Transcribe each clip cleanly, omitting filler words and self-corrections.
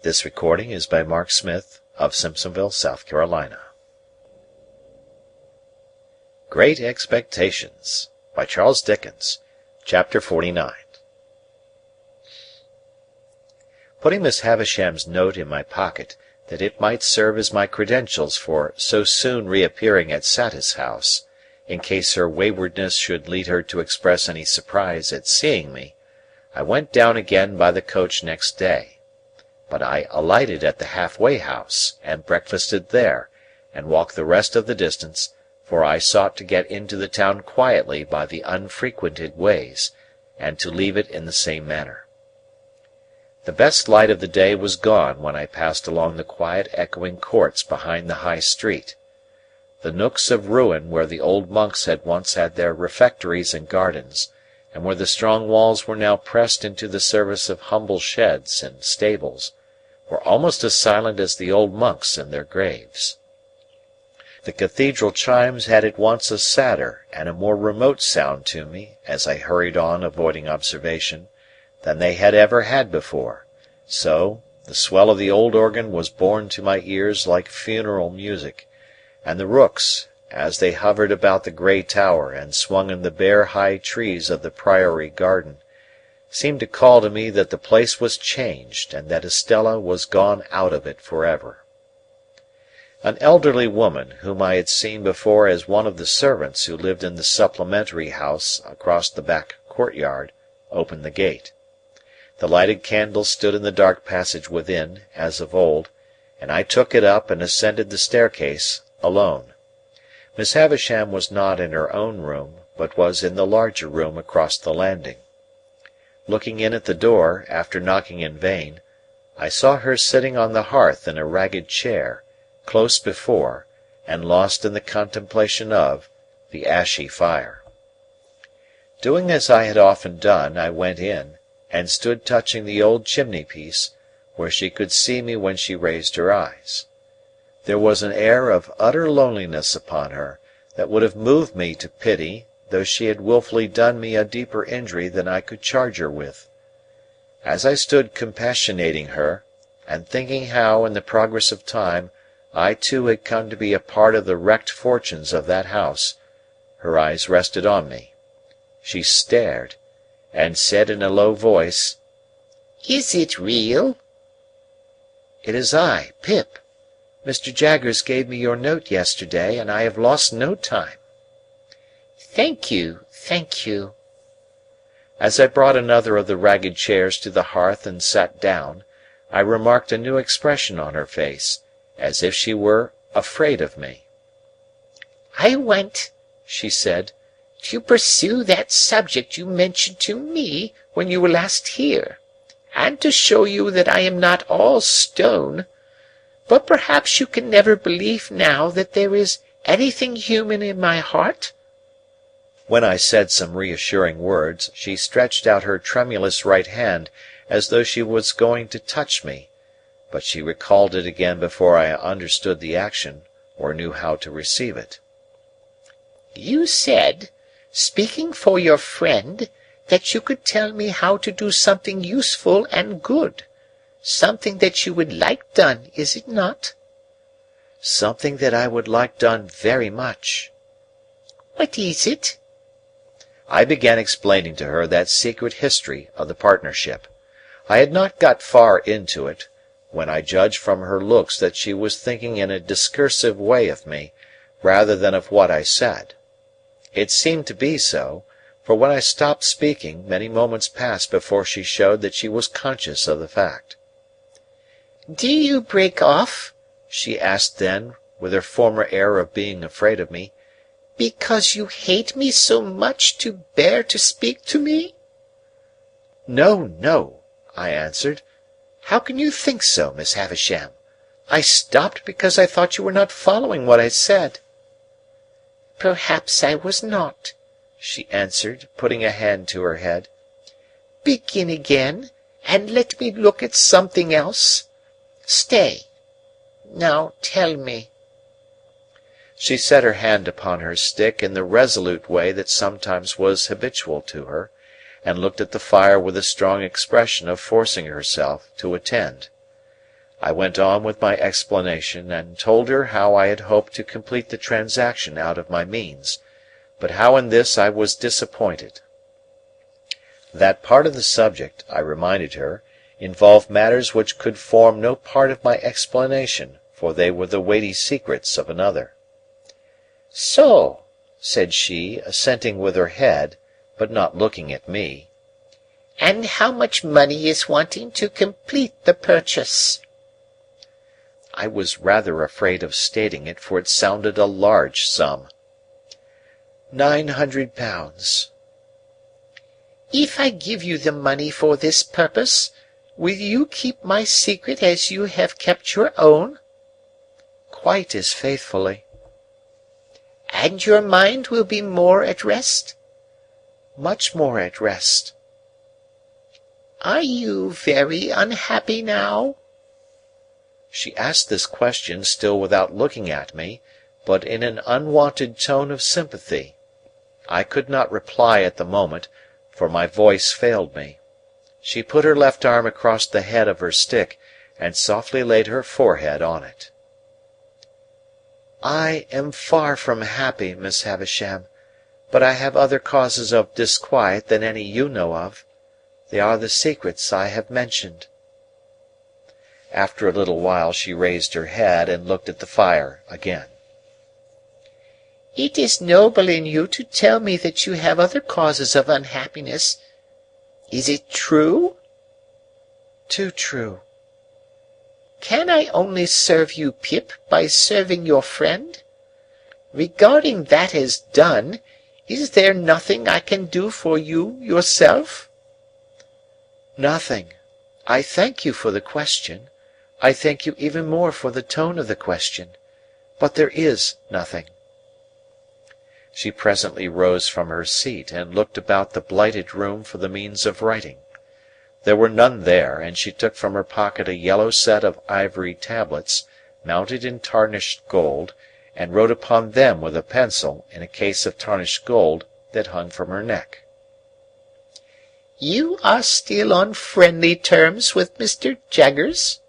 This recording is by Mark Smith of Simpsonville, South Carolina. Great Expectations by Charles Dickens, Chapter 49. Putting Miss Havisham's note in my pocket, that it might serve as my credentials for so soon reappearing at Satis House, in case her waywardness should lead her to express any surprise at seeing me, I went down again by the coach next day. But I alighted at the half-way house, and breakfasted there, and walked the rest of the distance, for I sought to get into the town quietly by the unfrequented ways, and to leave it in the same manner. The best light of the day was gone when I passed along the quiet echoing courts behind the High Street. The nooks of ruin where the old monks had once had their refectories and gardens, and where the strong walls were now pressed into the service of humble sheds and stables, were almost as silent as the old monks in their graves. The cathedral chimes had at once a sadder and a more remote sound to me, as I hurried on avoiding observation, than they had ever had before, so the swell of the old organ was borne to my ears like funeral music, and the rooks, as they hovered about the grey tower and swung in the bare high trees of the priory garden, seemed to call to me that the place was changed and that Estella was gone out of it for ever. An elderly woman, whom I had seen before as one of the servants who lived in the supplementary house across the back courtyard, opened the gate. The lighted candle stood in the dark passage within, as of old, and I took it up and ascended the staircase alone. Miss Havisham was not in her own room, but was in the larger room across the landing. Looking in at the door, after knocking in vain, I saw her sitting on the hearth in a ragged chair, close before, and lost in the contemplation of, the ashy fire. Doing as I had often done, I went in, and stood touching the old chimney-piece, where she could see me when she raised her eyes. There was an air of utter loneliness upon her, that would have moved me to pity, though she had wilfully done me a deeper injury than I could charge her with. As I stood compassionating her, and thinking how, in the progress of time, I too had come to be a part of the wrecked fortunes of that house, her eyes rested on me. She stared, and said in a low voice, "Is it real?" "It is I, Pip. Mr. Jaggers gave me your note yesterday, and I have lost no time." "Thank you, thank you." As I brought another of the ragged chairs to the hearth and sat down, I remarked a new expression on her face, as if she were afraid of me. "I want," she said, "to pursue that subject you mentioned to me when you were last here, and to show you that I am not all stone. But perhaps you can never believe now that there is anything human in my heart?" When I said some reassuring words, she stretched out her tremulous right hand as though she was going to touch me, but she recalled it again before I understood the action, or knew how to receive it. "You said, speaking for your friend, that you could tell me how to do something useful and good. Something that you would like done, is it not?" "Something that I would like done very much." "What is it?" I began explaining to her that secret history of the partnership. I had not got far into it, when I judged from her looks that she was thinking in a discursive way of me, rather than of what I said. It seemed to be so, for when I stopped speaking, many moments passed before she showed that she was conscious of the fact. "Do you break off," she asked then, with her former air of being afraid of me, "because you hate me so much to bear to speak to me?" "No, no," I answered. "How can you think so, Miss Havisham? I stopped because I thought you were not following what I said." "Perhaps I was not," she answered, putting a hand to her head. "Begin again, and let me look at something else. Stay. Now tell me." She set her hand upon her stick in the resolute way that sometimes was habitual to her, and looked at the fire with a strong expression of forcing herself to attend. I went on with my explanation, and told her how I had hoped to complete the transaction out of my means, but how in this I was disappointed. That part of the subject, I reminded her, involved matters which could form no part of my explanation, for they were the weighty secrets of another. "So," said she, assenting with her head, but not looking at me. "And how much money is wanting to complete the purchase?" I was rather afraid of stating it, for it sounded a large sum. £900. "If I give you the money for this purpose, will you keep my secret as you have kept your own?" "Quite as faithfully." "And your mind will be more at rest?" "Much more at rest." "Are you very unhappy now?" She asked this question still without looking at me, but in an unwonted tone of sympathy. I could not reply at the moment, for my voice failed me. She put her left arm across the head of her stick, and softly laid her forehead on it. "I am far from happy, Miss Havisham, but I have other causes of disquiet than any you know of. They are the secrets I have mentioned." After a little while she raised her head and looked at the fire again. "It is noble in you to tell me that you have other causes of unhappiness. Is it true?" "Too true." "Can I only serve you, Pip, by serving your friend? Regarding that as done, is there nothing I can do for you yourself?" "Nothing. I thank you for the question. I thank you even more for the tone of the question. But there is nothing." She presently rose from her seat, and looked about the blighted room for the means of writing. There were none there, and she took from her pocket a yellow set of ivory tablets, mounted in tarnished gold, and wrote upon them with a pencil, in a case of tarnished gold that hung from her neck. "You are still on friendly terms with Mr. Jaggers?"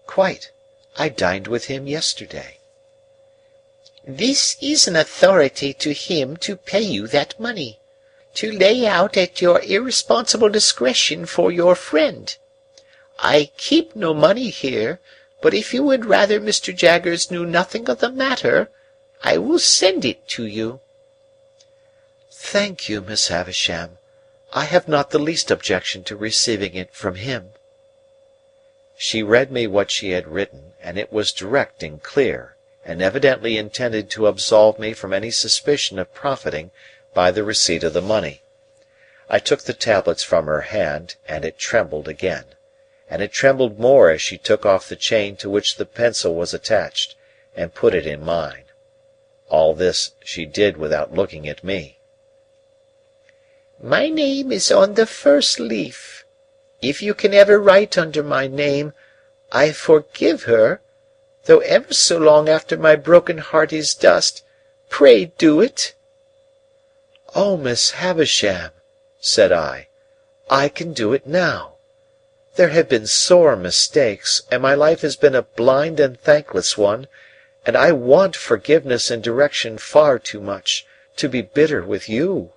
"Quite. I dined with him yesterday." "This is an authority to him to pay you that money, to lay out at your irresponsible discretion for your friend. I keep no money here, but if you would rather Mr. Jaggers knew nothing of the matter, I will send it to you." "Thank you, Miss Havisham. I have not the least objection to receiving it from him." She read me what she had written, and it was direct and clear, and evidently intended to absolve me from any suspicion of profiting by the receipt of the money. I took the tablets from her hand, and it trembled again, and it trembled more as she took off the chain to which the pencil was attached, and put it in mine. All this she did without looking at me. "My name is on the first leaf. If you can ever write under my name, I forgive her, though ever so long after my broken heart is dust, pray do it." "Oh, Miss Havisham," said I can do it now. There have been sore mistakes, and my life has been a blind and thankless one, and I want forgiveness and direction far too much, to be bitter with you."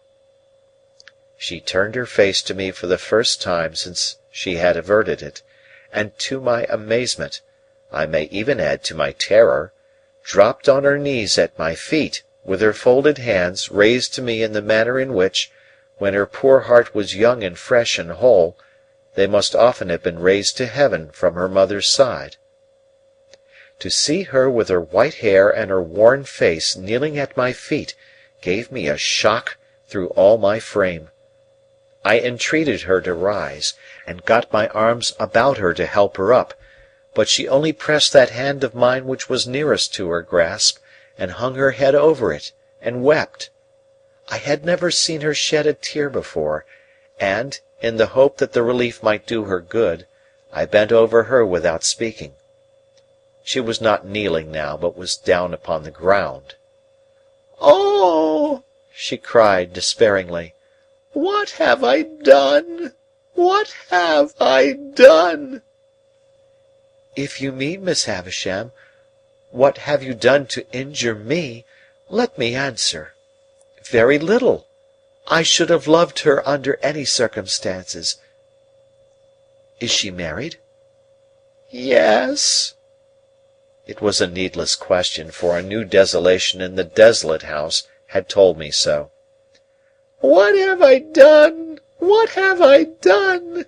She turned her face to me for the first time since she had averted it, and to my amazement, I may even add to my terror, dropped on her knees at my feet, with her folded hands raised to me in the manner in which, when her poor heart was young and fresh and whole, they must often have been raised to heaven from her mother's side. To see her with her white hair and her worn face kneeling at my feet gave me a shock through all my frame. I entreated her to rise, and got my arms about her to help her up, but she only pressed that hand of mine which was nearest to her grasp, and hung her head over it, and wept. I had never seen her shed a tear before, and, in the hope that the relief might do her good, I bent over her without speaking. She was not kneeling now, but was down upon the ground. "Oh!" she cried despairingly. "What have I done? What have I done?" If you mean, Miss Havisham, what have you done to injure me, let me answer. Very little. I should have loved her under any circumstances. Is she married? Yes. It was a needless question, for a new desolation in the desolate house had told me so. What have I done? What have I done?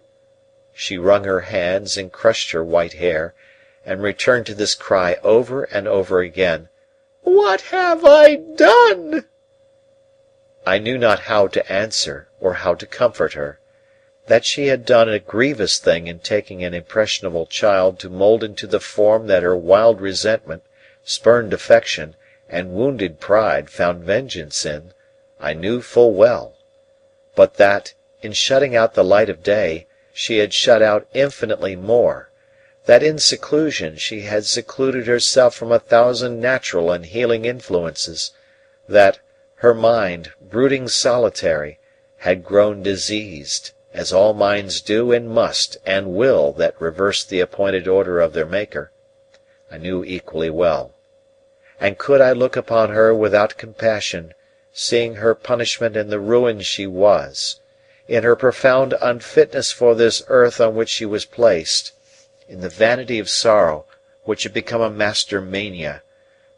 She wrung her hands and crushed her white hair, and returned to this cry over and over again. What have I done? I knew not how to answer, or how to comfort her. That she had done a grievous thing in taking an impressionable child to mould into the form that her wild resentment, spurned affection, and wounded pride found vengeance in, I knew full well. But that, in shutting out the light of day, she had shut out infinitely more, that in seclusion she had secluded herself from 1,000 natural and healing influences, that her mind, brooding solitary, had grown diseased, as all minds do and must and will that reverse the appointed order of their Maker, I knew equally well. And could I look upon her without compassion, seeing her punishment in the ruin she was, in her profound unfitness for this earth on which she was placed, in the vanity of sorrow which had become a master mania,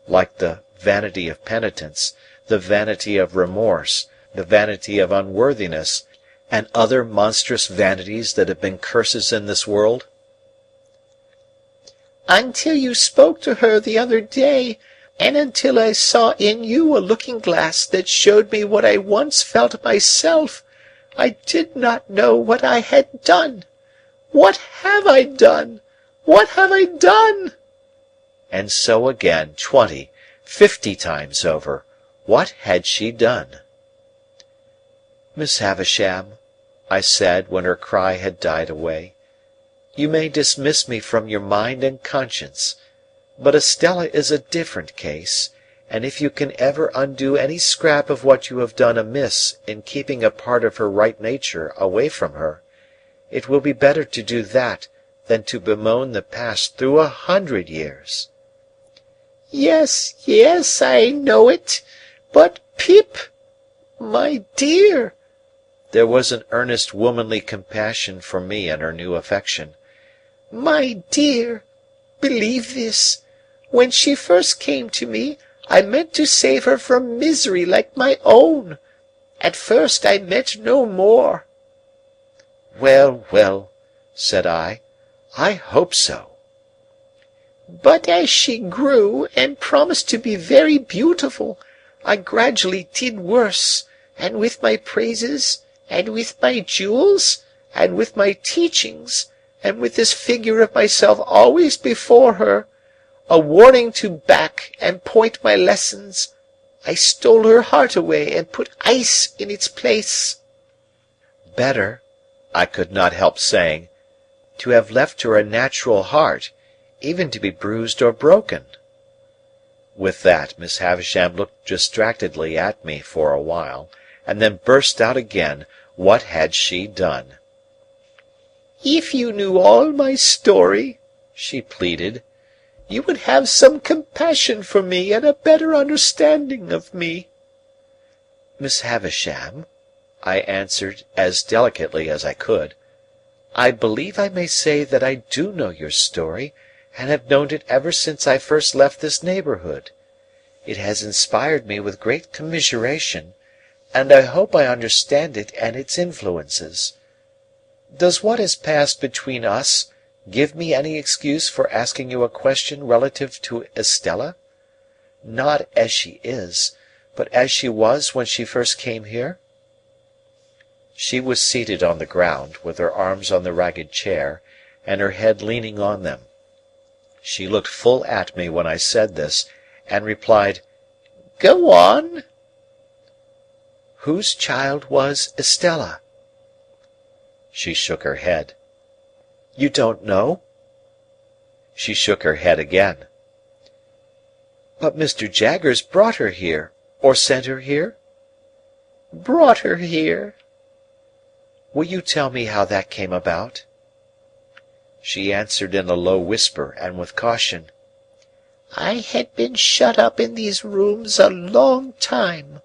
like the vanity of penitence, the vanity of remorse, the vanity of unworthiness, and other monstrous vanities that have been curses in this world? Until you spoke to her the other day, and until I saw in you a looking-glass that showed me what I once felt myself, I did not know what I had done. What have I done? What have I done? And so again, 20, 50 times over, what had she done? Miss Havisham, I said, when her cry had died away, you may dismiss me from your mind and conscience, but Estella is a different case, and if you can ever undo any scrap of what you have done amiss in keeping a part of her right nature away from her, it will be better to do that than to bemoan the past through 100 years. Yes, yes, I know it. But, Pip, my dear. There was an earnest womanly compassion for me in her new affection. My dear, believe this. When she first came to me, I meant to save her from misery like my own. At first I meant no more. Well, well, said I hope so. But as she grew, and promised to be very beautiful, I gradually did worse, and with my praises, and with my jewels, and with my teachings, and with this figure of myself always before her, a warning to back and point my lessons, I stole her heart away and put ice in its place. Better, I could not help saying, to have left her a natural heart, even to be bruised or broken. With that, Miss Havisham looked distractedly at me for a while, and then burst out again. What had she done? If you knew all my story, she pleaded, you would have some compassion for me and a better understanding of me. Miss Havisham, I answered as delicately as I could, I believe I may say that I do know your story, and have known it ever since I first left this neighbourhood. It has inspired me with great commiseration, and I hope I understand it and its influences. Does what has passed between us give me any excuse for asking you a question relative to Estella? Not as she is, but as she was when she first came here? She was seated on the ground, with her arms on the ragged chair, and her head leaning on them. She looked full at me when I said this, and replied, Go on. Whose child was Estella? She shook her head. You don't know? She shook her head again. But Mr. Jaggers brought her here, or sent her here? Brought her here. Will you tell me how that came about? she answered in a low whisper and with caution: "I had been shut up in these rooms a long time.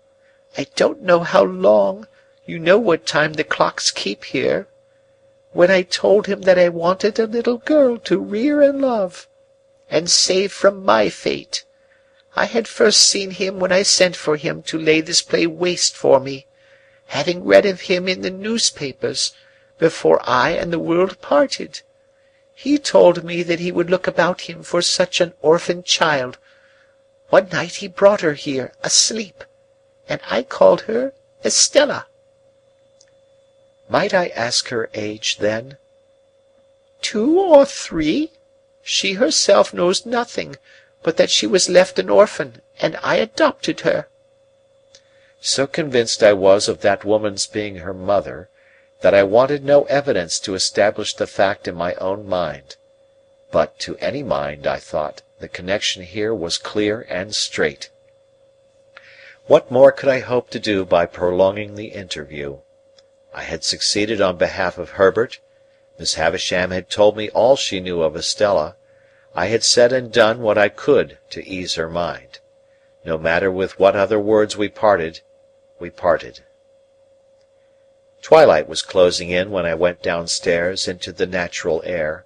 I don't know how long, you know what time the clocks keep here. When I told him that I wanted a little girl to rear and love, and save from my fate. I had first seen him when I sent for him to lay this place waste for me, having read of him in the newspapers, before I and the world parted. He told me that he would look about him for such an orphan child. One night he brought her here, asleep, and I called her Estella." "Might I ask her age, then?" 2 or 3. She herself knows nothing, but that she was left an orphan, and I adopted her." So convinced I was of that woman's being her mother, that I wanted no evidence to establish the fact in my own mind. But to any mind, I thought, the connection here was clear and straight. What more could I hope to do by prolonging the interview? I had succeeded on behalf of Herbert. Miss Havisham had told me all she knew of Estella. I had said and done what I could to ease her mind. No matter with what other words we parted, we parted. Twilight was closing in when I went downstairs into the natural air.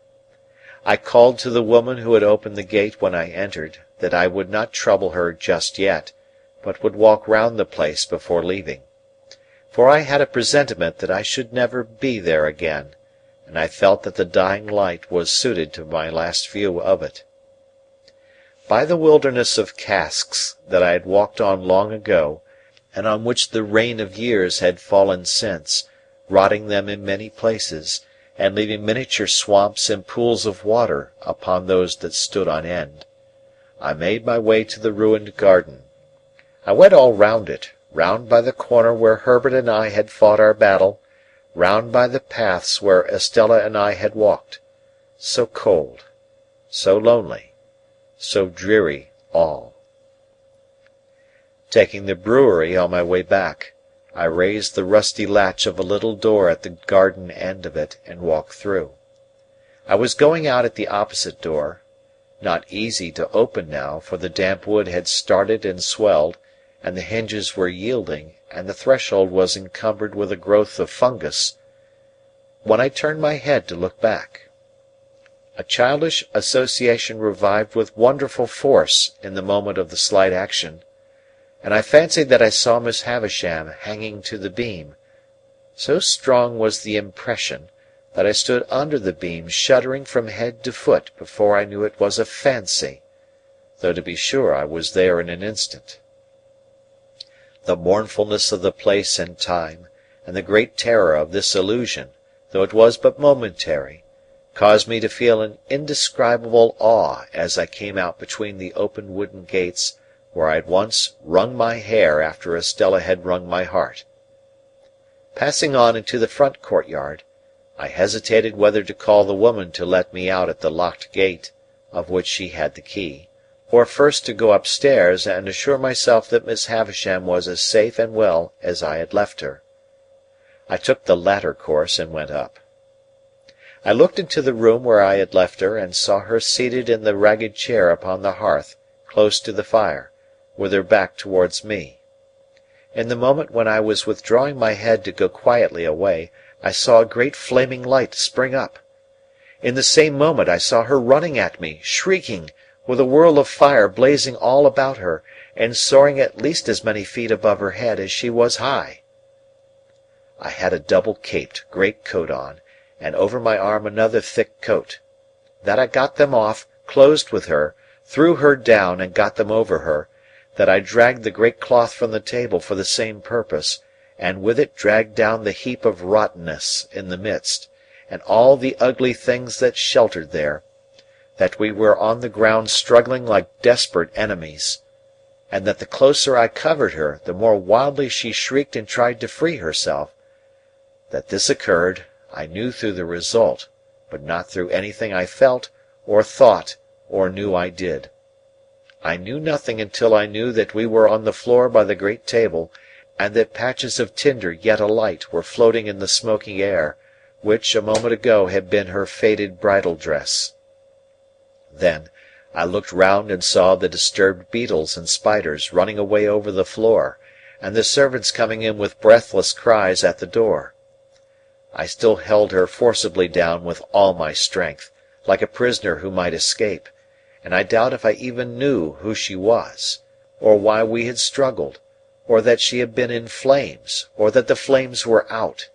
I called to the woman who had opened the gate when I entered, that I would not trouble her just yet, but would walk round the place before leaving. For I had a presentiment that I should never be there again, and I felt that the dying light was suited to my last view of it. By the wilderness of casks that I had walked on long ago, and on which the rain of years had fallen since, rotting them in many places, and leaving miniature swamps and pools of water upon those that stood on end, I made my way to the ruined garden. I went all round it, round by the corner where Herbert and I had fought our battle, round by the paths where Estella and I had walked. So cold, so lonely, so dreary all. Taking the brewery on my way back, I raised the rusty latch of a little door at the garden end of it and walked through. I was going out at the opposite door, not easy to open now, for the damp wood had started and swelled, and the hinges were yielding, and the threshold was encumbered with a growth of fungus, when I turned my head to look back. A childish association revived with wonderful force in the moment of the slight action, and I fancied that I saw Miss Havisham hanging to the beam. So strong was the impression, that I stood under the beam shuddering from head to foot before I knew it was a fancy, though to be sure I was there in an instant. The mournfulness of the place and time, and the great terror of this illusion, though it was but momentary, caused me to feel an indescribable awe as I came out between the open wooden gates where I had once wrung my hair after Estella had wrung my heart. Passing on into the front courtyard, I hesitated whether to call the woman to let me out at the locked gate, of which she had the key, or first to go upstairs and assure myself that Miss Havisham was as safe and well as I had left her. I took the latter course and went up. I looked into the room where I had left her, and saw her seated in the ragged chair upon the hearth, close to the fire, with her back towards me. In the moment when I was withdrawing my head to go quietly away, I saw a great flaming light spring up. In the same moment I saw her running at me, shrieking, with a whirl of fire blazing all about her, and soaring at least as many feet above her head as she was high. I had a double-caped great coat on, and over my arm another thick coat. That I got them off, closed with her, threw her down and got them over her, that I dragged the great cloth from the table for the same purpose, and with it dragged down the heap of rottenness in the midst, and all the ugly things that sheltered there, that we were on the ground struggling like desperate enemies, and that the closer I covered her, the more wildly she shrieked and tried to free herself. That this occurred, I knew through the result, but not through anything I felt, or thought, or knew I did. I knew nothing until I knew that we were on the floor by the great table, and that patches of tinder yet alight were floating in the smoky air, which a moment ago had been her faded bridal dress. Then I looked round and saw the disturbed beetles and spiders running away over the floor, and the servants coming in with breathless cries at the door. I still held her forcibly down with all my strength, like a prisoner who might escape, and I doubt if I even knew who she was, or why we had struggled, or that she had been in flames, or that the flames were out,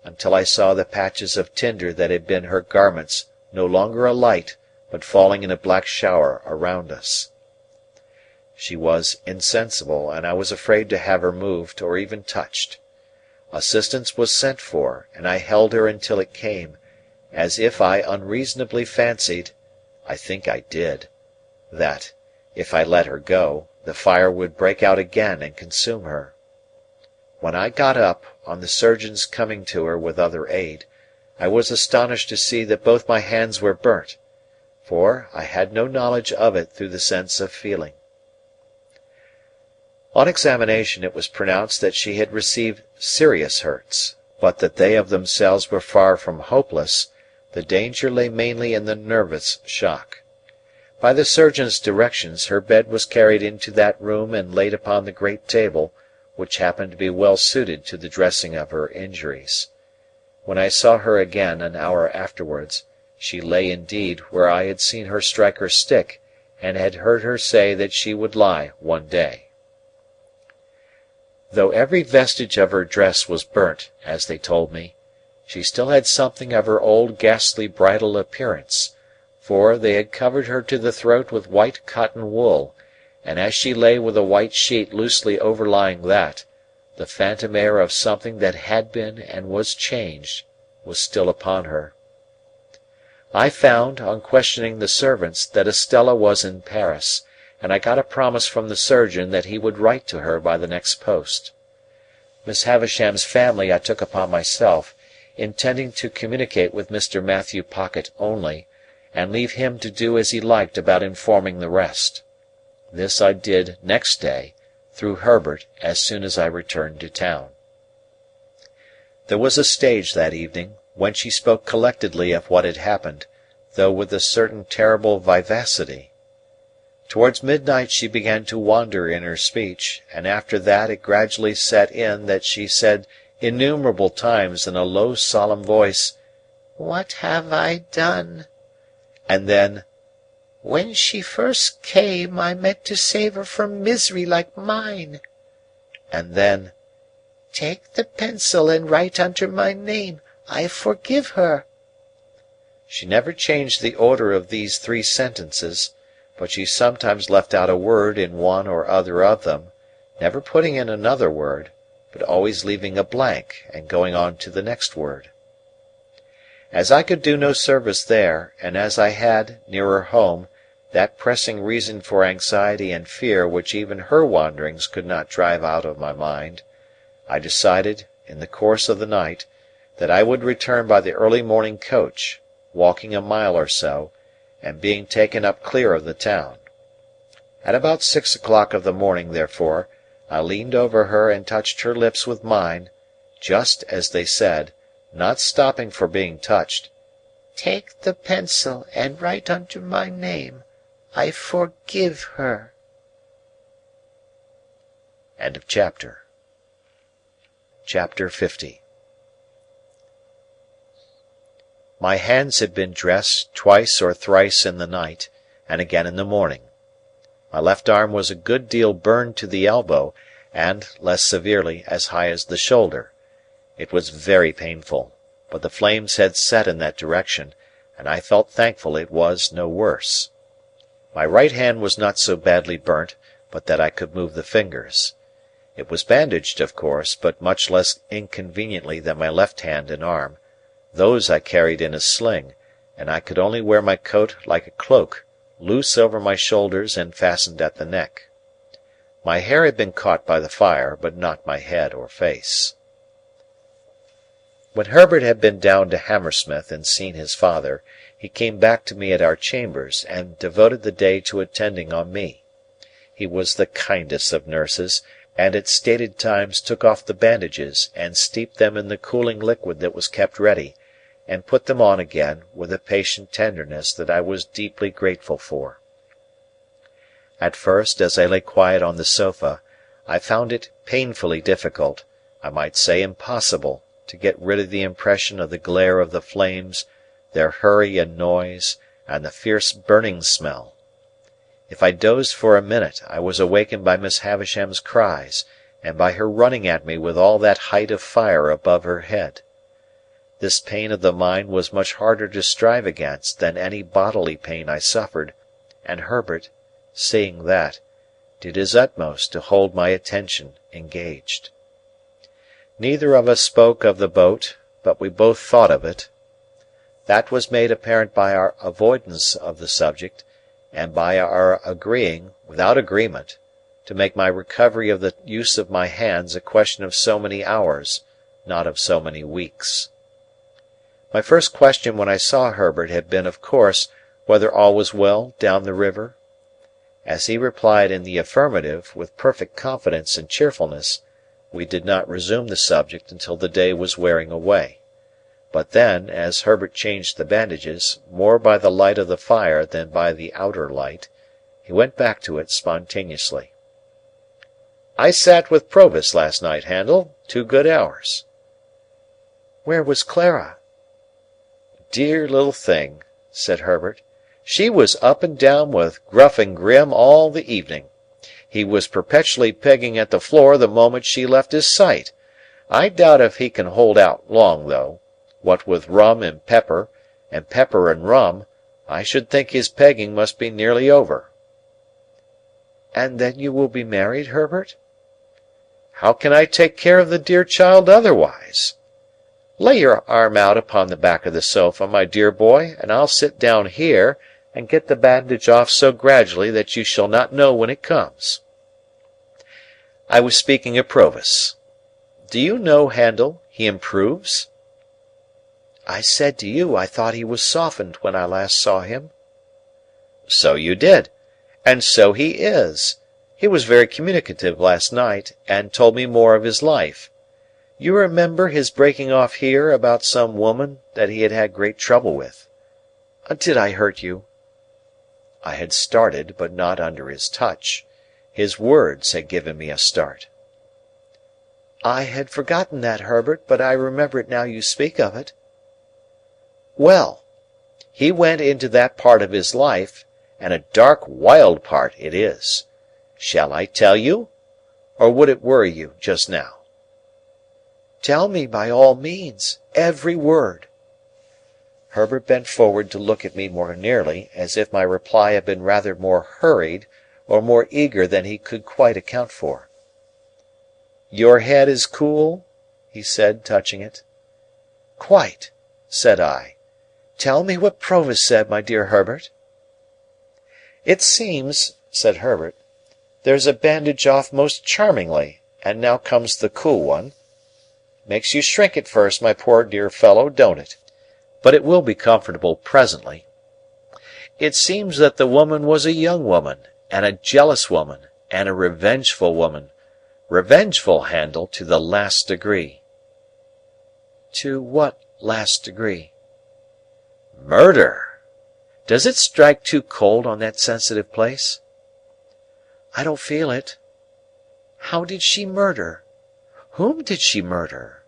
until I saw the patches of tinder that had been her garments no longer alight, but falling in a black shower around us. She was insensible, and I was afraid to have her moved or even touched. Assistance was sent for, and I held her until it came, as if I unreasonably fancied, I think I did, that, if I let her go, the fire would break out again and consume her. When I got up, on the surgeon's coming to her with other aid, I was astonished to see that both my hands were burnt, for I had no knowledge of it through the sense of feeling. On examination it was pronounced that she had received serious hurts, but that they of themselves were far from hopeless. The danger lay mainly in the nervous shock. By the surgeon's directions her bed was carried into that room and laid upon the great table, which happened to be well suited to the dressing of her injuries. When I saw her again an hour afterwards, she lay indeed where I had seen her strike her stick, and had heard her say that she would lie one day. Though every vestige of her dress was burnt, as they told me, she still had something of her old ghastly bridal appearance, for they had covered her to the throat with white cotton wool, and as she lay with a white sheet loosely overlying that, the phantom air of something that had been and was changed was still upon her. I found, on questioning the servants, that Estella was in Paris, and I got a promise from the surgeon that he would write to her by the next post. Miss Havisham's family I took upon myself, intending to communicate with Mr. Matthew Pocket only, and leave him to do as he liked about informing the rest. This I did next day, through Herbert, as soon as I returned to town. There was a stage that evening, when she spoke collectedly of what had happened, though with a certain terrible vivacity. Towards midnight she began to wander in her speech, and after that it gradually set in that she said innumerable times in a low solemn voice, "What have I done?" And then, "When she first came I meant to save her from misery like mine." And then, "Take the pencil and write under my name, I forgive her." She never changed the order of these 3 sentences, but she sometimes left out a word in one or other of them, never putting in another word, but always leaving a blank and going on to the next word. As I could do no service there, and as I had, nearer home, that pressing reason for anxiety and fear which even her wanderings could not drive out of my mind, I decided, in the course of the night, that I would return by the early morning coach, walking a mile or so, and being taken up clear of the town. At about 6 o'clock of the morning, therefore, I leaned over her and touched her lips with mine, just as they said, not stopping for being touched, "Take the pencil and write under my name, I forgive her." End of chapter. Chapter 50. My hands had been dressed twice or thrice in the night, and again in the morning. My left arm was a good deal burned to the elbow, and, less severely, as high as the shoulder. It was very painful, but the flames had set in that direction, and I felt thankful it was no worse. My right hand was not so badly burnt, but that I could move the fingers. It was bandaged, of course, but much less inconveniently than my left hand and arm. Those I carried in a sling, and I could only wear my coat like a cloak, loose over my shoulders and fastened at the neck. My hair had been caught by the fire, but not my head or face. When Herbert had been down to Hammersmith and seen his father, he came back to me at our chambers, and devoted the day to attending on me. He was the kindest of nurses, and at stated times took off the bandages and steeped them in the cooling liquid that was kept ready, and put them on again with a patient tenderness that I was deeply grateful for. At first, as I lay quiet on the sofa, I found it painfully difficult, I might say impossible, to get rid of the impression of the glare of the flames, their hurry and noise, and the fierce burning smell. If I dozed for a minute, I was awakened by Miss Havisham's cries, and by her running at me with all that height of fire above her head. This pain of the mind was much harder to strive against than any bodily pain I suffered, and Herbert, seeing that, did his utmost to hold my attention engaged. Neither of us spoke of the boat, but we both thought of it. That was made apparent by our avoidance of the subject, and by our agreeing, without agreement, to make my recovery of the use of my hands a question of so many hours, not of so many weeks. My first question when I saw Herbert had been, of course, whether all was well down the river. As he replied in the affirmative, with perfect confidence and cheerfulness, we did not resume the subject until the day was wearing away. But then, as Herbert changed the bandages, more by the light of the fire than by the outer light, he went back to it spontaneously. "I sat with Provis last night, Handel, 2 good hours." "Where was Clara?" "Dear little thing," said Herbert. "She was up and down with Gruff and Grim all the evening. He was perpetually pegging at the floor the moment she left his sight. I doubt if he can hold out long, though. What with rum and pepper and rum, I should think his pegging must be nearly over." "And then you will be married, Herbert?" "How can I take care of the dear child otherwise? Lay your arm out upon the back of the sofa, my dear boy, and I'll sit down here, and get the bandage off so gradually that you shall not know when it comes. I was speaking of Provis. Do you know, Handel, he improves?" "I said to you I thought he was softened when I last saw him." "So you did, and so he is. He was very communicative last night, and told me more of his life. You remember his breaking off here about some woman that he had had great trouble with. Did I hurt you?" I had started, but not under his touch. His words had given me a start. "I had forgotten that, Herbert, but I remember it now you speak of it." "Well, he went into that part of his life, and a dark, wild part it is. Shall I tell you? Or would it worry you just now?" "Tell me by all means, every word." Herbert bent forward to look at me more nearly, as if my reply had been rather more hurried or more eager than he could quite account for. "Your head is cool?" he said, touching it. "Quite," said I. "Tell me what Provis said, my dear Herbert." "It seems," said Herbert, "there's a bandage off most charmingly, and now comes the cool one. Makes you shrink at first, my poor dear fellow, don't it? But it will be comfortable presently. It seems that the woman was a young woman, and a jealous woman, and a revengeful woman. Revengeful, Handel, to the last degree." "To what last degree?" "Murder. Does it strike too cold on that sensitive place?" "I don't feel it. How did she murder? Whom did she murder?"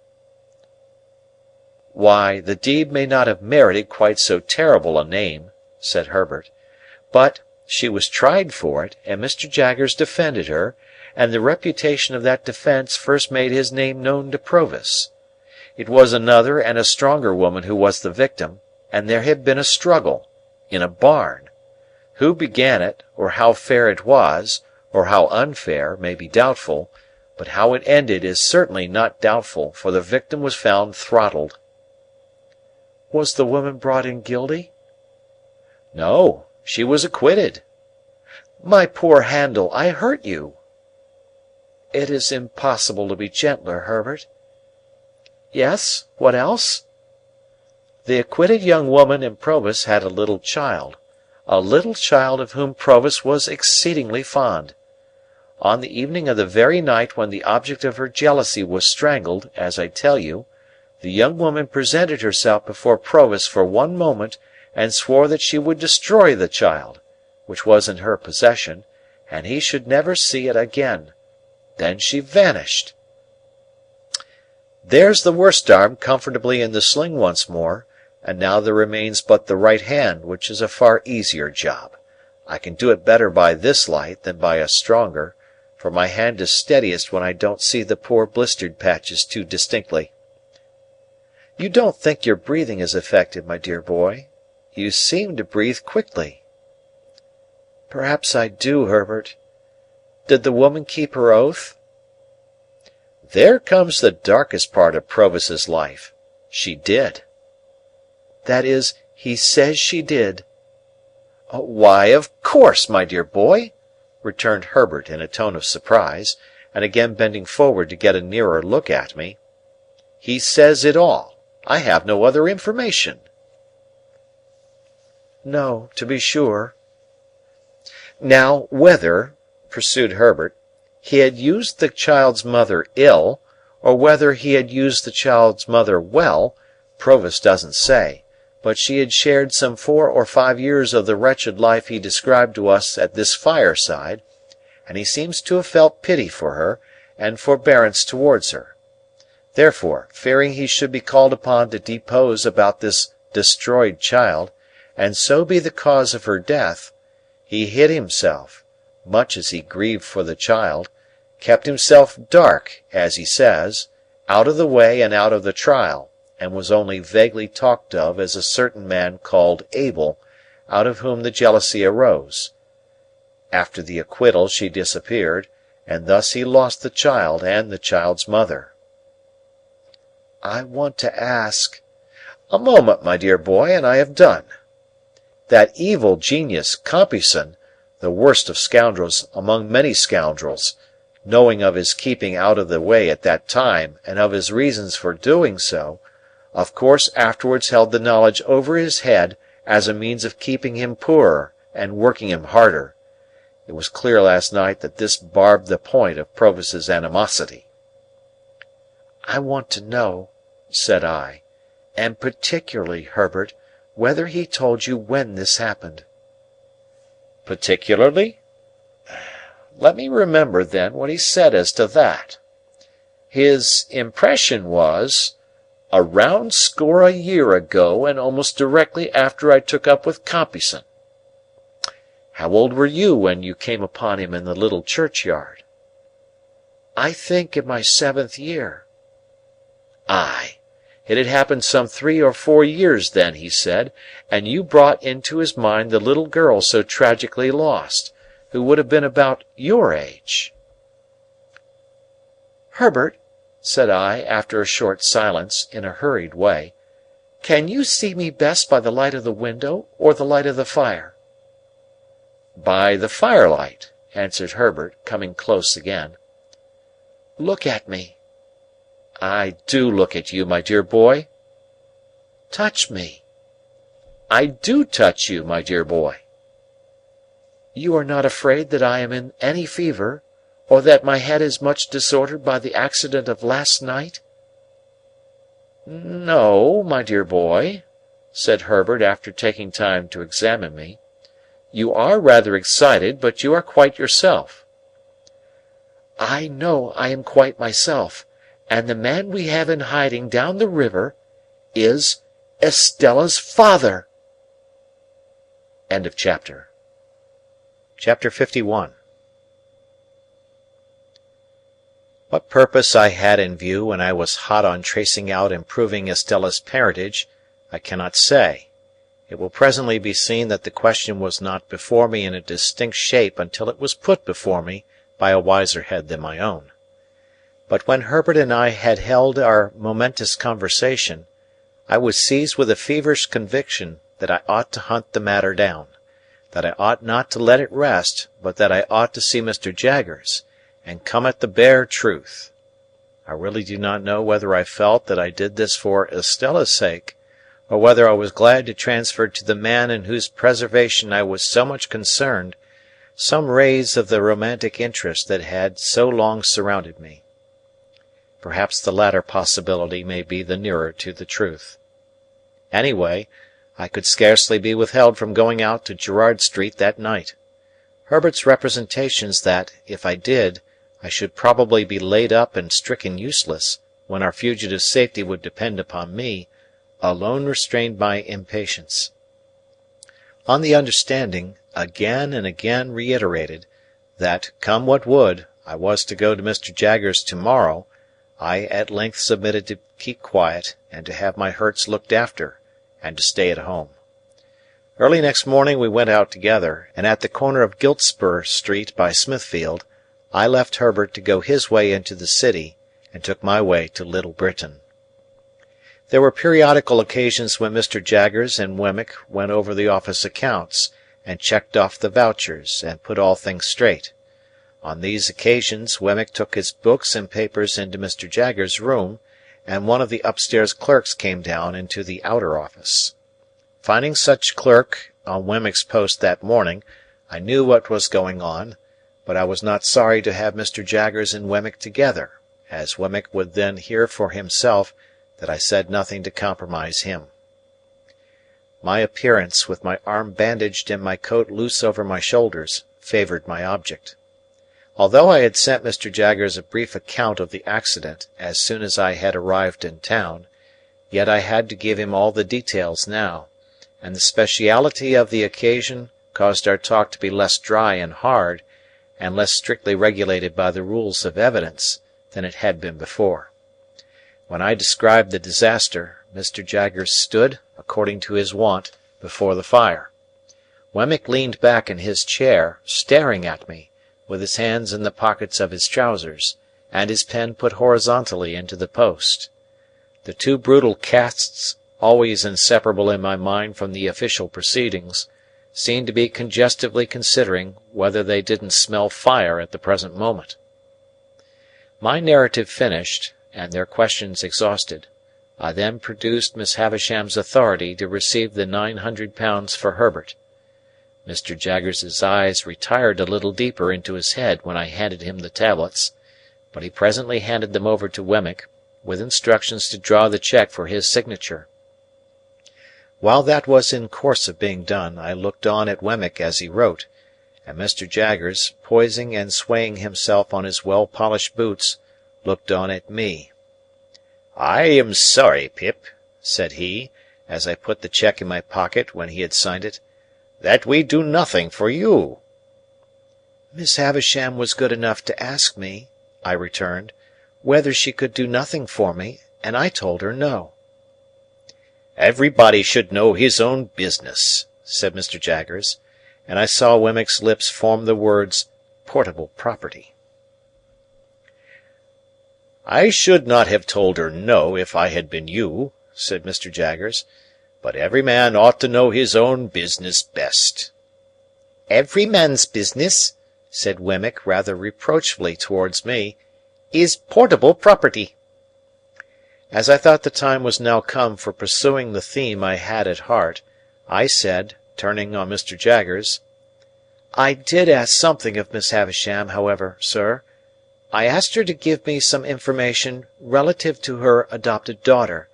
"Why, the deed may not have merited quite so terrible a name," said Herbert, "but she was tried for it, and Mr. Jaggers defended her, and the reputation of that defence first made his name known to Provis. It was another and a stronger woman who was the victim, and there had been a struggle in a barn. Who began it, or how fair it was, or how unfair, may be doubtful, but how it ended is certainly not doubtful, for the victim was found throttled." "Was the woman brought in guilty?" "No, she was acquitted." "My poor Handel, I hurt you." "It is impossible to be gentler, Herbert." "Yes, what else?" "The acquitted young woman and Provis had a little child of whom Provis was exceedingly fond. On the evening of the very night when the object of her jealousy was strangled, as I tell you, The young woman presented herself before Provis for one moment, and swore that she would destroy the child, which was in her possession, and he should never see it again. Then she vanished. There's the worst arm comfortably in the sling once more, and now there remains but the right hand, which is a far easier job. I can do it better by this light than by a stronger, for my hand is steadiest when I don't see the poor blistered patches too distinctly. You don't think your breathing is affected, my dear boy? You seem to breathe quickly." "Perhaps I do, Herbert. Did the woman keep her oath?" "There comes the darkest part of Provis's life. She did." "That is, he says she did." "Why, of course, my dear boy," returned Herbert in a tone of surprise, and again bending forward to get a nearer look at me. "He says it all. I have no other information." "No, to be sure." "Now, whether," pursued Herbert, "he had used the child's mother ill, or whether he had used the child's mother well, Provis doesn't say, but she had shared some 4 or 5 years of the wretched life he described to us at this fireside, and he seems to have felt pity for her, and forbearance towards her. Therefore, fearing he should be called upon to depose about this destroyed child, and so be the cause of her death, he hid himself, much as he grieved for the child, kept himself dark, as he says, out of the way and out of the trial, and was only vaguely talked of as a certain man called Abel, out of whom the jealousy arose. After the acquittal she disappeared, and thus he lost the child and the child's mother." "I want to ask—" "A moment, my dear boy, and I have done. That evil genius, Compeyson, the worst of scoundrels among many scoundrels, knowing of his keeping out of the way at that time and of his reasons for doing so, of course afterwards held the knowledge over his head as a means of keeping him poorer and working him harder. It was clear last night that this barbed the point of Provis's animosity." "I want to know," said I, "and particularly, Herbert, whether he told you when this happened." "Particularly? Let me remember, then, what he said as to that. His impression was, a round score a year ago, and almost directly after I took up with Compeyson. How old were you when you came upon him in the little churchyard?" "I think in my 7th year." "Ay. It had happened some 3 or 4 years then, he said, and you brought into his mind the little girl so tragically lost, who would have been about your age." "Herbert," said I, after a short silence, in a hurried way, "can you see me best by the light of the window or the light of the fire?" "By the firelight," answered Herbert, coming close again. "Look at me." "I do look at you, my dear boy." "Touch me." "I do touch you, my dear boy." "You are not afraid that I am in any fever, or that my head is much disordered by the accident of last night?" "No, my dear boy," said Herbert after taking time to examine me. "You are rather excited, but you are quite yourself." "I know I am quite myself, and the man we have in hiding down the river is Estella's father." Chapter 51. What purpose I had in view when I was hot on tracing out and proving Estella's parentage, I cannot say. It will presently be seen that the question was not before me in a distinct shape until it was put before me by a wiser head than my own. But when Herbert and I had held our momentous conversation, I was seized with a feverish conviction that I ought to hunt the matter down, that I ought not to let it rest, but that I ought to see Mr. Jaggers, and come at the bare truth. I really do not know whether I felt that I did this for Estella's sake, or whether I was glad to transfer to the man in whose preservation I was so much concerned some rays of the romantic interest that had so long surrounded me. Perhaps the latter possibility may be the nearer to the truth. Anyway, I could scarcely be withheld from going out to Gerrard Street that night. Herbert's representations that, if I did, I should probably be laid up and stricken useless, when our fugitive's safety would depend upon me, alone restrained my impatience. On the understanding, again and again reiterated, that, come what would, I was to go to Mr. Jaggers to-morrow, I at length submitted to keep quiet, and to have my hurts looked after, and to stay at home. Early next morning we went out together, and at the corner of Giltspur Street by Smithfield, I left Herbert to go his way into the city, and took my way to Little Britain. There were periodical occasions when Mr. Jaggers and Wemmick went over the office accounts, and checked off the vouchers, and put all things straight. On these occasions Wemmick took his books and papers into Mr. Jaggers' room, and one of the upstairs clerks came down into the outer office. Finding such clerk on Wemmick's post that morning, I knew what was going on, but I was not sorry to have Mr. Jaggers and Wemmick together, as Wemmick would then hear for himself that I said nothing to compromise him. My appearance, with my arm bandaged and my coat loose over my shoulders, favoured my object. Although I had sent Mr. Jaggers a brief account of the accident as soon as I had arrived in town, yet I had to give him all the details now, and the speciality of the occasion caused our talk to be less dry and hard, and less strictly regulated by the rules of evidence, than it had been before. When I described the disaster, Mr. Jaggers stood, according to his wont, before the fire. Wemmick leaned back in his chair, staring at me, with his hands in the pockets of his trousers, and his pen put horizontally into the post. The two brutal casts, always inseparable in my mind from the official proceedings, seemed to be congestively considering whether they didn't smell fire at the present moment. My narrative finished, and their questions exhausted, I then produced Miss Havisham's authority to receive the £900 for Herbert. Mr. Jaggers's eyes retired a little deeper into his head when I handed him the tablets, but he presently handed them over to Wemmick, with instructions to draw the cheque for his signature. While that was in course of being done, I looked on at Wemmick as he wrote, and Mr. Jaggers, poising and swaying himself on his well-polished boots, looked on at me. "I am sorry, Pip," said he, as I put the cheque in my pocket when he had signed it, "that we do nothing for you." "Miss Havisham was good enough to ask me," I returned, "whether she could do nothing for me, and I told her no." "Everybody should know his own business," said Mr. Jaggers, and I saw Wemmick's lips form the words, "portable property." "I should not have told her no if I had been you," said Mr. Jaggers, "but every man ought to know his own business best." "Every man's business," said Wemmick rather reproachfully towards me, "is portable property." As I thought the time was now come for pursuing the theme I had at heart, I said, turning on Mr. Jaggers, "I did ask something of Miss Havisham, however, sir. I asked her to give me some information relative to her adopted daughter,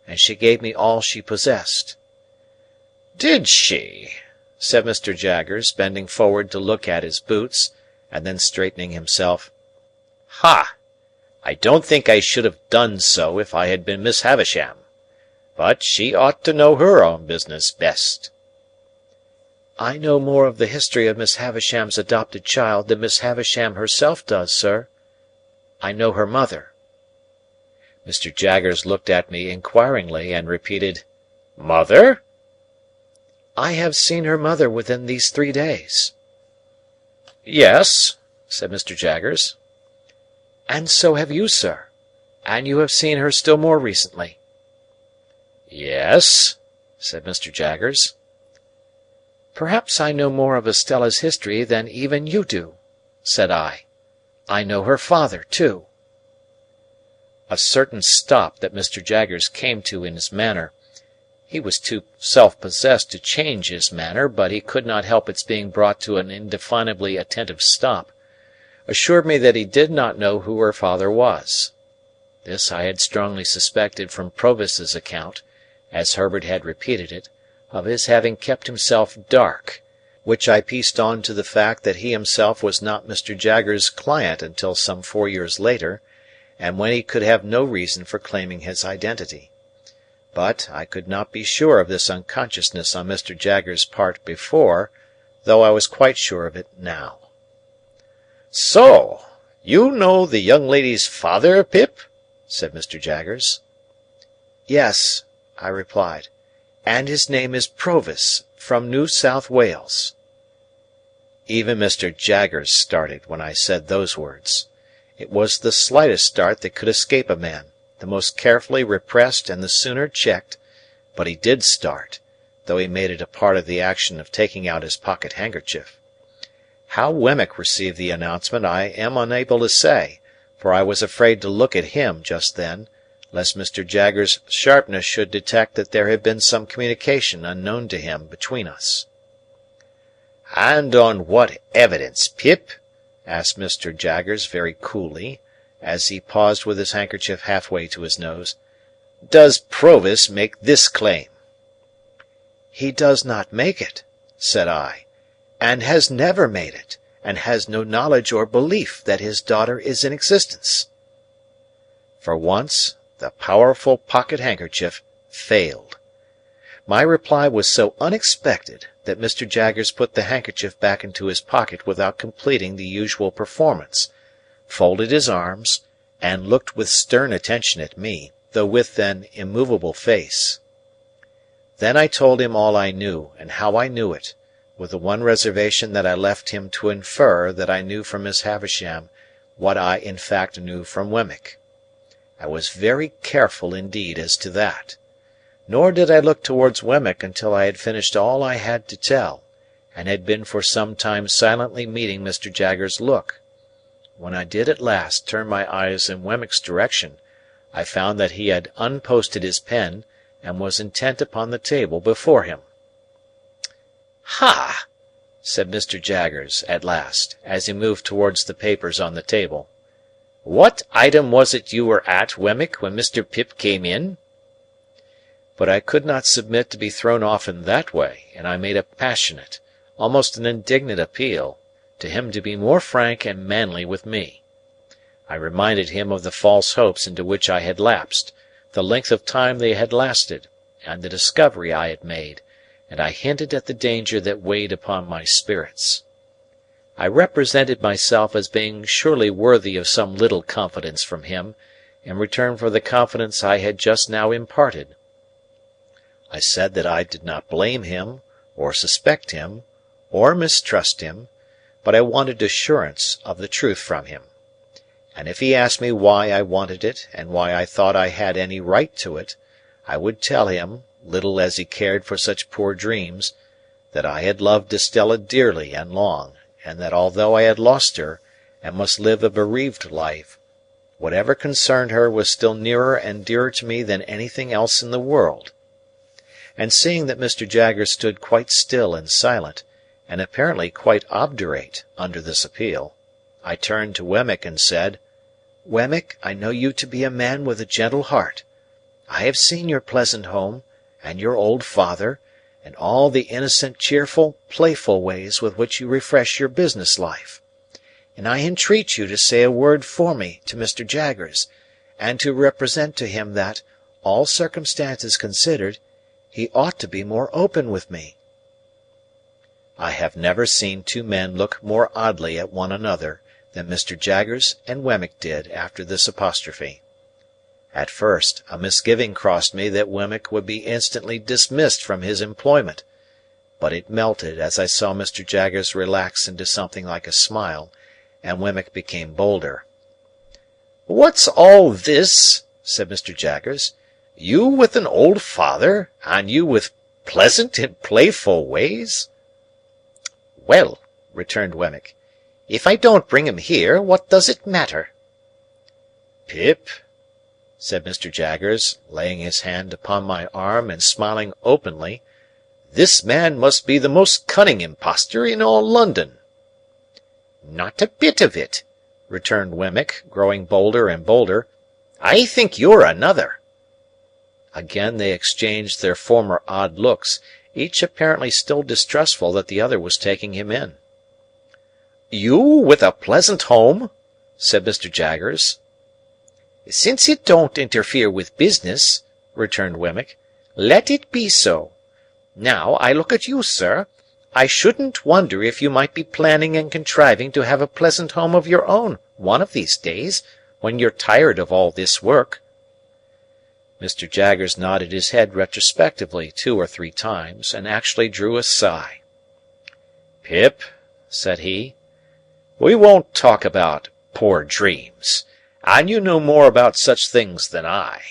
and she gave me all she possessed." "Did she?" said Mr. Jaggers, bending forward to look at his boots, and then straightening himself. "Ha! I don't think I should have done so if I had been Miss Havisham. But she ought to know her own business best." "I know more of the history of Miss Havisham's adopted child than Miss Havisham herself does, sir. I know her mother." Mr. Jaggers looked at me inquiringly, and repeated, "Mother?" "I have seen her mother within these 3 days." "Yes," said Mr. Jaggers. "And so have you, sir. And you have seen her still more recently." "Yes," said Mr. Jaggers. "Perhaps I know more of Estella's history than even you do," said I. "I know her father, too." A certain stop that Mr. Jaggers came to in his manner, he was too self-possessed to change his manner, but he could not help its being brought to an indefinably attentive stop, assured me that he did not know who her father was. This I had strongly suspected from Provis's account, as Herbert had repeated it, of his having kept himself dark, which I pieced on to the fact that he himself was not Mr. Jaggers's client until some 4 years later, and when he could have no reason for claiming his identity. But I could not be sure of this unconsciousness on Mr. Jaggers's part before, though I was quite sure of it now. "So, you know the young lady's father, Pip?" said Mr. Jaggers. "Yes," I replied, "and his name is Provis, from New South Wales." Even Mr. Jaggers started when I said those words. It was the slightest start that could escape a man, the most carefully repressed and the sooner checked, but he did start, though he made it a part of the action of taking out his pocket handkerchief. How Wemmick received the announcement I am unable to say, for I was afraid to look at him just then, lest Mr. Jaggers's sharpness should detect that there had been some communication unknown to him between us. "And on what evidence, Pip?" asked Mr. Jaggers very coolly, as he paused with his handkerchief halfway to his nose, "does Provis make this claim?" "He does not make it," said I, "and has never made it, and has no knowledge or belief that his daughter is in existence." For once, the powerful pocket handkerchief failed. My reply was so unexpected that Mr. Jaggers put the handkerchief back into his pocket without completing the usual performance, folded his arms, and looked with stern attention at me, though with an immovable face. Then I told him all I knew, and how I knew it, with the one reservation that I left him to infer that I knew from Miss Havisham what I in fact knew from Wemmick. I was very careful indeed as to that. Nor did I look towards Wemmick until I had finished all I had to tell, and had been for some time silently meeting Mr. Jaggers's look. When I did at last turn my eyes in Wemmick's direction, I found that he had unposted his pen, and was intent upon the table before him. "Ha!" said Mr. Jaggers, at last, as he moved towards the papers on the table. "What item was it you were at, Wemmick, when Mr. Pip came in?" But I could not submit to be thrown off in that way, and I made a passionate, almost an indignant appeal, to him to be more frank and manly with me. I reminded him of the false hopes into which I had lapsed, the length of time they had lasted, and the discovery I had made, and I hinted at the danger that weighed upon my spirits. I represented myself as being surely worthy of some little confidence from him, in return for the confidence I had just now imparted. I said that I did not blame him, or suspect him, or mistrust him, but I wanted assurance of the truth from him. And if he asked me why I wanted it, and why I thought I had any right to it, I would tell him, little as he cared for such poor dreams, that I had loved Estella dearly and long, and that although I had lost her, and must live a bereaved life, whatever concerned her was still nearer and dearer to me than anything else in the world. And seeing that Mr. Jaggers stood quite still and silent, and apparently quite obdurate under this appeal, I turned to Wemmick and said, "Wemmick, I know you to be a man with a gentle heart. I have seen your pleasant home, and your old father, and all the innocent, cheerful, playful ways with which you refresh your business life. And I entreat you to say a word for me to Mr. Jaggers, and to represent to him that, all circumstances considered, he ought to be more open with me." I have never seen two men look more oddly at one another than Mr. Jaggers and Wemmick did after this apostrophe. At first, a misgiving crossed me that Wemmick would be instantly dismissed from his employment, but it melted as I saw Mr. Jaggers relax into something like a smile, and Wemmick became bolder. "What's all this?" said Mr. Jaggers. "You with an old father, and you with pleasant and playful ways?" "Well," returned Wemmick, "if I don't bring him here, what does it matter?" "Pip," said Mr. Jaggers, laying his hand upon my arm and smiling openly, "this man must be the most cunning impostor in all London." "Not a bit of it," returned Wemmick, growing bolder and bolder. I think you're another." Again they exchanged their former odd looks, each apparently still distrustful that the other was taking him in. "You with a pleasant home?" said Mr. Jaggers. "Since it don't interfere with business," returned Wemmick, "let it be so. Now, I look at you, sir. I shouldn't wonder if you might be planning and contriving to have a pleasant home of your own, one of these days, when you're tired of all this work." Mr. Jaggers nodded his head retrospectively 2 or 3 times, and actually drew a sigh. "Pip," said he, "we won't talk about poor dreams, and you know more about such things than I,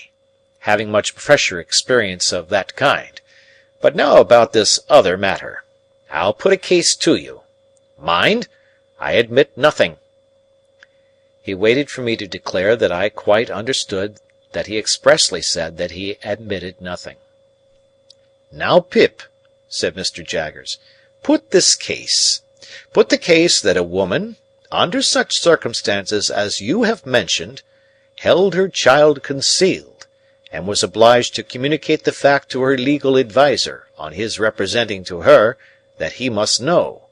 having much fresher experience of that kind. But now about this other matter. I'll put a case to you. Mind, I admit nothing." He waited for me to declare that I quite understood that he expressly said that he admitted nothing. "Now, Pip," said Mr. Jaggers, "put this case. Put the case that a woman, under such circumstances as you have mentioned, held her child concealed, and was obliged to communicate the fact to her legal adviser, on his representing to her that he must know,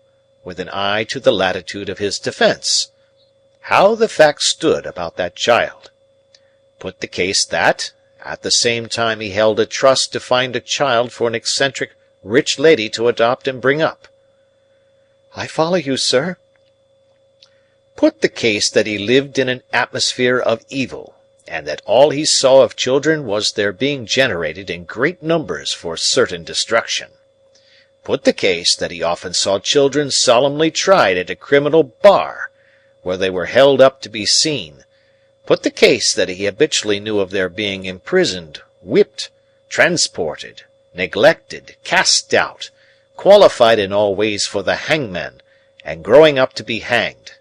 with an eye to the latitude of his defence, how the fact stood about that child. Put the case that, at the same time he held a trust to find a child for an eccentric rich lady to adopt and bring up." "I follow you, sir." "Put the case that he lived in an atmosphere of evil, and that all he saw of children was their being generated in great numbers for certain destruction. Put the case that he often saw children solemnly tried at a criminal bar, where they were held up to be seen. Put the case that he habitually knew of their being imprisoned, whipped, transported, neglected, cast out, qualified in all ways for the hangman, and growing up to be hanged.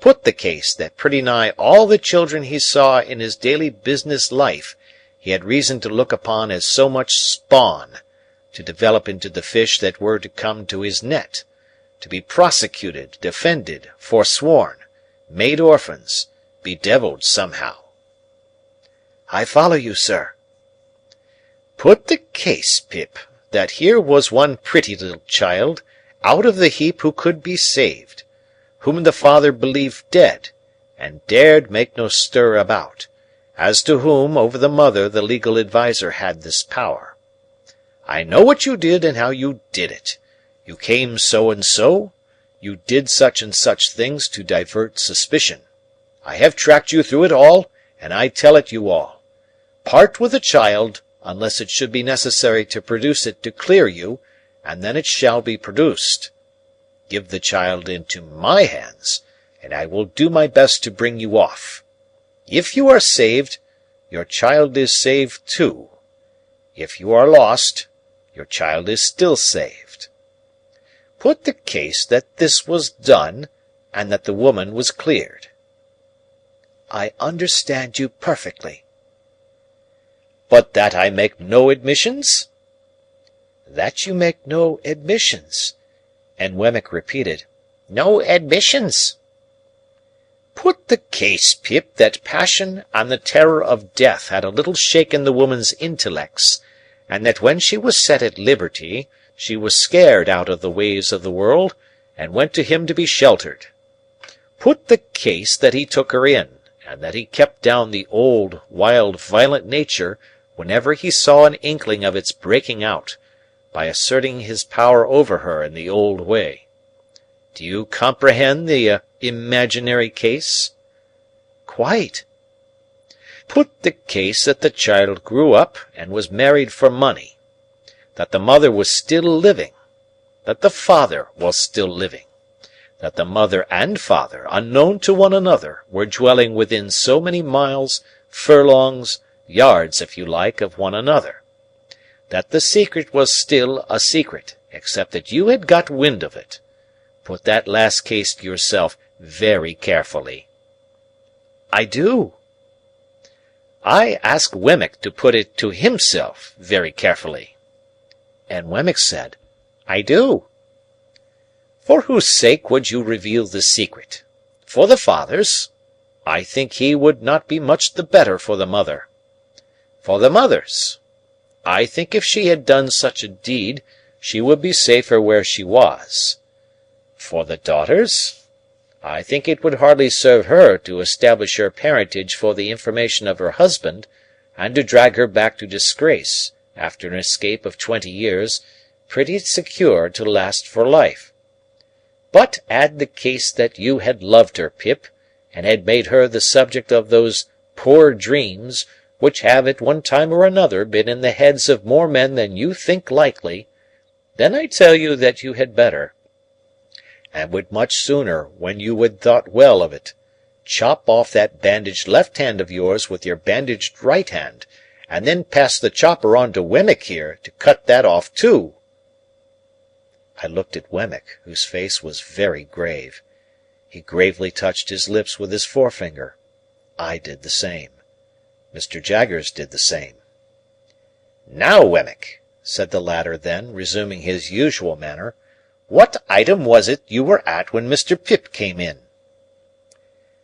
Put the case that pretty nigh all the children he saw in his daily business life he had reason to look upon as so much spawn, to develop into the fish that were to come to his net, to be prosecuted, defended, forsworn, made orphans, bedevilled somehow." "I follow you, sir." "Put the case, Pip, that here was one pretty little child, out of the heap who could be saved, whom the father believed dead, and dared make no stir about, as to whom over the mother the legal adviser had this power. I know what you did and how you did it. You came so and so, you did such and such things to divert suspicion. I have tracked you through it all, and I tell it you all. Part with the child, unless it should be necessary to produce it to clear you, and then it shall be produced. Give the child into my hands, and I will do my best to bring you off. If you are saved, your child is saved too. If you are lost, your child is still saved. Put the case that this was done, and that the woman was cleared." "I understand you perfectly." "But that I make no admissions?" "That you make no admissions." And Wemmick repeated, "No admissions." "Put the case, Pip, that passion and the terror of death had a little shaken the woman's intellects, and that when she was set at liberty, she was scared out of the ways of the world, and went to him to be sheltered. Put the case that he took her in, and that he kept down the old, wild, violent nature whenever he saw an inkling of its breaking out, by asserting his power over her in the old way. Do you comprehend the imaginary case?" "Quite." "Put the case that the child grew up and was married for money, that the mother was still living, that the father was still living, that the mother and father, unknown to one another, were dwelling within so many miles, furlongs, yards, if you like, of one another, that the secret was still a secret, except that you had got wind of it. Put that last case to yourself very carefully." "I do." "I ask Wemmick to put it to himself very carefully." And Wemmick said, "I do." "For whose sake would you reveal the secret? For the father's? I think he would not be much the better for the mother. For the mothers, I think if she had done such a deed, she would be safer where she was. For the daughters, I think it would hardly serve her to establish her parentage for the information of her husband, and to drag her back to disgrace, after an escape of 20 years, pretty secure to last for life. But add the case that you had loved her, Pip, and had made her the subject of those poor dreams, which have at one time or another been in the heads of more men than you think likely, then I tell you that you had better, and would much sooner, when you had thought well of it, chop off that bandaged left hand of yours with your bandaged right hand, and then pass the chopper on to Wemmick here to cut that off too." I looked at Wemmick, whose face was very grave. He gravely touched his lips with his forefinger. I did the same. Mr. Jaggers did the same. "Now, Wemmick," said the latter then, resuming his usual manner, "what item was it you were at when Mr. Pip came in?"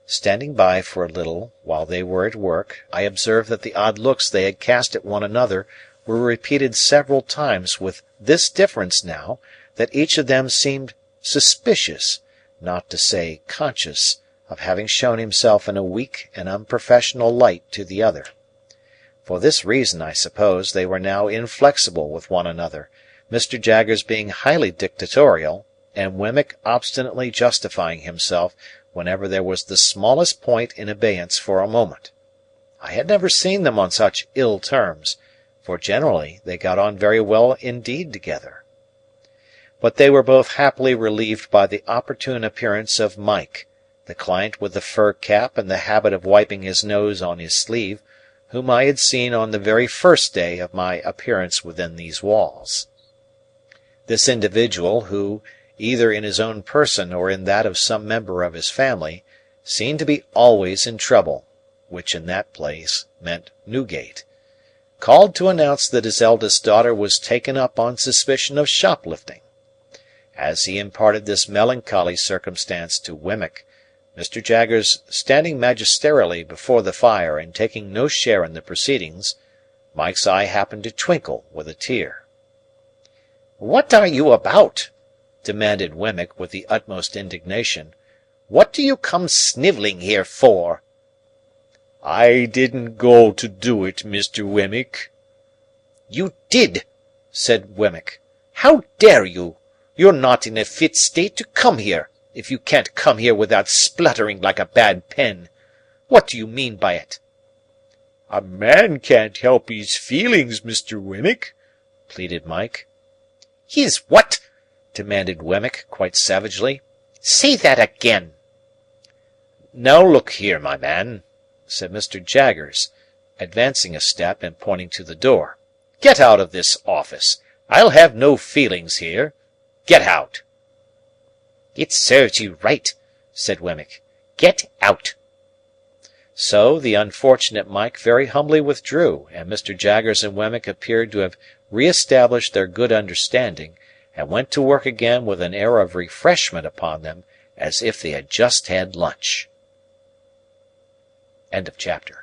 Standing by for a little while they were at work, I observed that the odd looks they had cast at one another were repeated several times, with this difference now, that each of them seemed suspicious, not to say conscious, of having shown himself in a weak and unprofessional light to the other. For this reason, I suppose, they were now inflexible with one another, Mr. Jaggers being highly dictatorial, and Wemmick obstinately justifying himself whenever there was the smallest point in abeyance for a moment. I had never seen them on such ill terms, for generally they got on very well indeed together. But they were both happily relieved by the opportune appearance of Mike, the client with the fur cap and the habit of wiping his nose on his sleeve, whom I had seen on the very first day of my appearance within these walls. This individual, who, either in his own person or in that of some member of his family, seemed to be always in trouble, which in that place meant Newgate, called to announce that his eldest daughter was taken up on suspicion of shoplifting. As he imparted this melancholy circumstance to Wemmick, Mr. Jaggers standing magisterially before the fire and taking no share in the proceedings, Mike's eye happened to twinkle with a tear. "What are you about?" demanded Wemmick with the utmost indignation. "What do you come snivelling here for?" "I didn't go to do it, Mr. Wemmick." "You did," said Wemmick. "How dare you? You're not in a fit state to come here, if you can't come here without spluttering like a bad pen. What do you mean by it?" "A man can't help his feelings, Mr. Wemmick," pleaded Mike. "His what?" demanded Wemmick, quite savagely. "Say that again." "Now look here, my man," said Mr. Jaggers, advancing a step and pointing to the door. "Get out of this office. I'll have no feelings here. Get out." "It serves you right," said Wemmick. "Get out." So, the unfortunate Mike very humbly withdrew, and Mr. Jaggers and Wemmick appeared to have re-established their good understanding, and went to work again with an air of refreshment upon them, as if they had just had lunch. End of chapter.